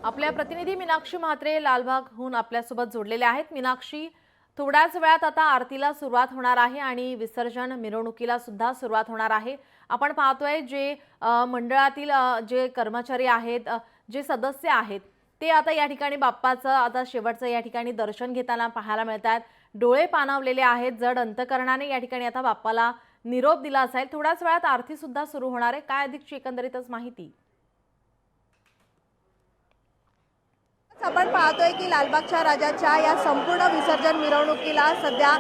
आपल्या प्रतिनिधी मीनाक्षी म्हात्रे लालबागहून आपल्यासोबत जोडलेले आहेत। मीनाक्षी, थोड्याच वेळात आता आरतीला सुरुवात होणार आहे आणि विसर्जन मिरवणुकीला सुद्धा सुरुवात होणार आहे। आपण पाहतोय जे मंडळातील जे कर्मचारी आहेत, जे सदस्य आहेत, ते आता या ठिकाणी बाप्पाचं आता शेवटचं या ठिकाणी दर्शन घेताना पाहायला मिळतात। डोळे पाणावलेले आहेत, जड अंतकरणाने या ठिकाणी आता बाप्पाला निरोप दिला असेल। थोड्याच वेळात आरती सुद्धा सुरू होणार आहे। काय अधिकची एकंदरीतच माहिती? आपण पाहतोय की लालबागच्या राजाच्या या संपूर्ण विसर्जन मिरवणुकीला सध्या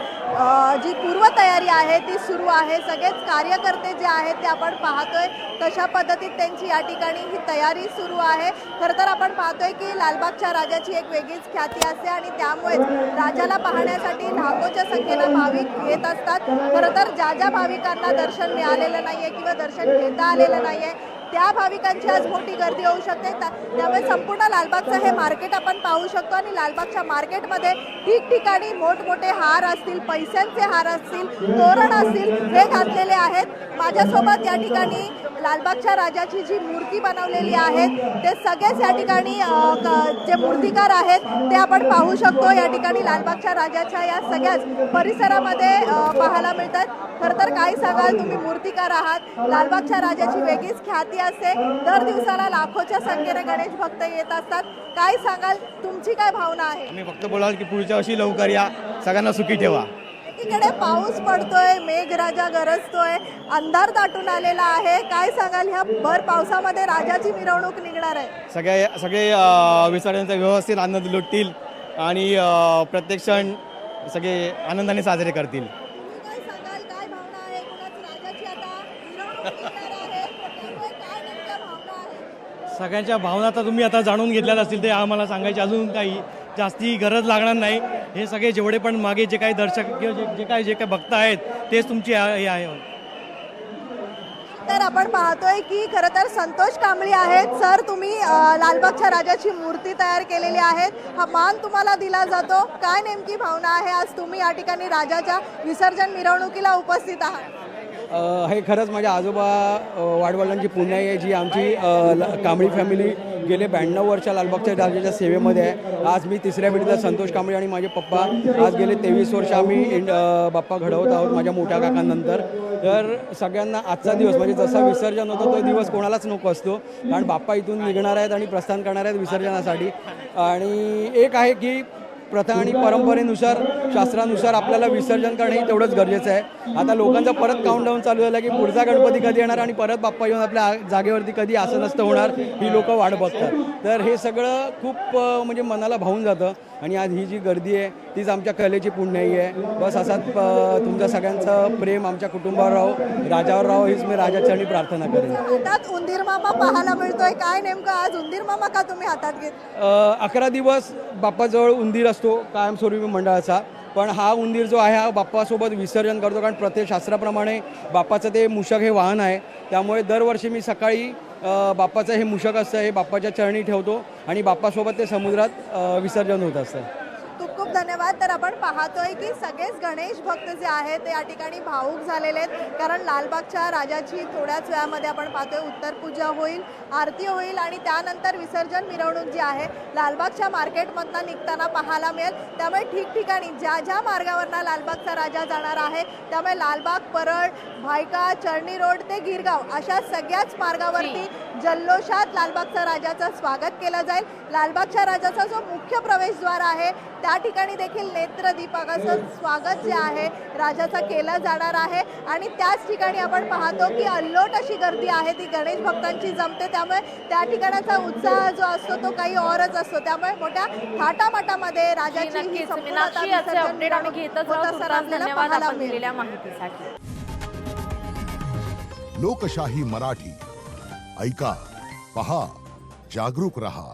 जी पूर्वतयारी आहे ती सुरू आहे। सगळेच कार्यकर्ते जे आहेत ते आपण पाहतोय तशा पद्धतीत त्यांची या ठिकाणी ही तयारी सुरू आहे। खरं तर आपण पाहतोय की लालबागच्या राजाची एक वेगळीच ख्याती असते आणि त्यामुळेच राजाला पाहण्यासाठी लाखोच्या संख्येने भाविक येत असतात। खरं तर ज्या भाविकांना दर्शन मिळालेलं नाहीये किंवा दर्शन घेता आलेलं नाहीये त्या भाविकांची आज मोठी गर्दी होऊ शकते। त्यामुळे संपूर्ण लालबागचं हे मार्केट आपण पाहू शकतो आणि लालबागच्या मार्केटमध्ये ठिकठिकाणी मोठमोठे हार असतील, पैशांचे हार असतील, तोरण असतील, हे घातलेले आहेत। माझ्यासोबत या ठिकाणी लालबागच्या राजाची जी मूर्ती बनवलेली आहे ते सगळेच या ठिकाणी जे मूर्तिकार आहेत ते आपण पाहू शकतो। या ठिकाणी लालबागच्या राजाच्या या सगळ्याच परिसरामध्ये पाहायला मिळतात। खरं तर काय सांगाल, तुम्ही मूर्तिकार आहात, लालबागच्या राजाची वेगळीच ख्याती असते। दर दिवसाला लाखोच्या संख्येने गणेश भक्त येत असतात। काय सांगाल, तुमची काय भावना आहे? मी फक्त बोलाल की पुढच्या वर्षी लवकर या, सगळ्यांना सुखी ठेवा। एकीकडे पाऊस पडतोय, मेघराजा गरजतोय, अंधार दाटून आलेला आहे। काय सांगाल, ह्या भर पावसामध्ये राजाची मिरवणूक निघणार आहे? सगळे विसर्जनाचा व्यवस्थित आनंद लुटतील आणि प्रत्येक क्षण सगळे आनंदाने साजरे करतील। काय सांगाल, काय भावना आहे? राजाची आता मिरवणूक निघणार आहे, त्यामुळे काय नेमक्या भावना आहेत? सगळ्यांच्या भावना आता तुम्ही आता जाणून घेतल्यात असतील, ते आम्हाला सांगायची अजून काही जास्ती गरज लागणार नाही। हे सगळे जेवढे पण मागे जे काही दर्शक किंवा जे काही भक्त आहेत तेच तुमची हे आहे। तर आपण पाहतोय की खरं तर संतोष कांबळी आहेत। सर, तुम्ही लालबागच्या राजाची मूर्ती तयार केलेली आहे, हा मान तुम्हाला दिला जातो, काय नेमकी भावना आहे? आज तुम्ही या ठिकाणी राजाच्या विसर्जन मिरवणुकीला उपस्थित आहात। हे खरंच माझ्या आजोबा वाडवडिलांची पुण्याई आहे, जी आमची कांबळी फॅमिली गेले 92 वर्ष लालबागच्या राजाच्या सेवेमध्ये आहे। आज मी तिसऱ्या पिढीतला संतोष कांबळी आणि माझे पप्पा आज गेले 23 वर्ष आम्ही बाप्पा घडवत आहोत माझ्या मोठ्या काकांनंतर। तर सगळ्यांना आजचा दिवस म्हणजे जसा विसर्जन होतो तो दिवस कोणालाच नको असतो, कारण बाप्पा इथून निघणार आहेत आणि प्रस्थान करणार आहेत विसर्जनासाठी। आणि एक आहे की प्रथा आणि परंपरेनुसार, शास्त्रानुसार आपल्याला विसर्जन करणंही तेवढंच गरजेचं आहे। आता लोकांचा परत काउंटडाऊन चालू झाला की पुढचा गणपती कधी येणार आणि परत बाप्पा येऊन आपल्या जागेवरती कधी असं नसतं होणार, ही लोक वाट बघतात। तर हे सगळं खूप म्हणजे मनाला भावून जातं आणि आज ही जी गर्दी आहे तीच आमच्या कलेची पुण्याई आहे। बस असाच तुमच्या सगळ्यांचं प्रेम आमच्या कुटुंबावर राहो, राजावर राहो, हीच मी राजाचरणी प्रार्थना करेन। हातात उंदीर मामा पाहायला मिळतोय, काय नेमकं आज उंदीर मामा का तुम्ही हातात घेत? 11 दिवस बाप्पाजवळ उंदीर असतो कायमस्वरूपी मंडळाचा, पण हा उंदीर जो आहे हा बाप्पासोबत विसर्जन करतो, कारण प्रत्येक शास्त्राप्रमाणे बाप्पाचं ते मूषक हे वाहन आहे। त्यामुळे दरवर्षी मी सकाळी बाप्पाचं हे मूषक असतं हे बाप्पाच्या चरणी ठेवतो आणि बाप्पासोबत ते समुद्रात विसर्जन होत असतं। खूप खूप धन्यवाद। तर आपण पाहतोय की सगळेच गणेश भक्त जे आहेत ते या ठिकाणी भावूक झालेले आहेत, कारण लालबागच्या राजाची थोड्याच वेळामध्ये आपण पाहतोय उत्तर पूजा होईल, आरती होईल आणि त्यानंतर विसर्जन मिरवणूक जी आहे लालबागच्या मार्केटमधनं निघताना पाहायला मिळेल। त्यामुळे ठिकठिकाणी ज्या मार्गावरनं लालबागचा राजा जाणार आहे, त्यामुळे लालबाग, परळ, भायका, चर्नी रोड ते गिरगाव अशा सगळ्याच मार्गावरती जल्लोषात लालबागच्या राजाचं स्वागत केलं जाईल। लालबागच्या राजाचा जो मुख्य प्रवेशद्वार आहे त्या ठिकाणी देखील नेत्रदीपकाचं स्वागत जे आहे राजाचा केलं जाणार आहे आणि त्याच ठिकाणी आपण पाहतो की अल्लोट अशी गर्दी आहे ती गणेश भक्तांची जमते। त्यामुळे त्या ठिकाणाचा उत्साह जो असतो तो काही औरच असतो। त्यामुळे मोठ्या थाटामाटामध्ये राजाची ही संपूर्ण अपडेट आम्ही घेतच आहोत। धन्यवाद आपण मिळेल। दिलेल्या माहितीसाठी। लोकशाही मराठी ऐका, पहा, जागरूक रहा।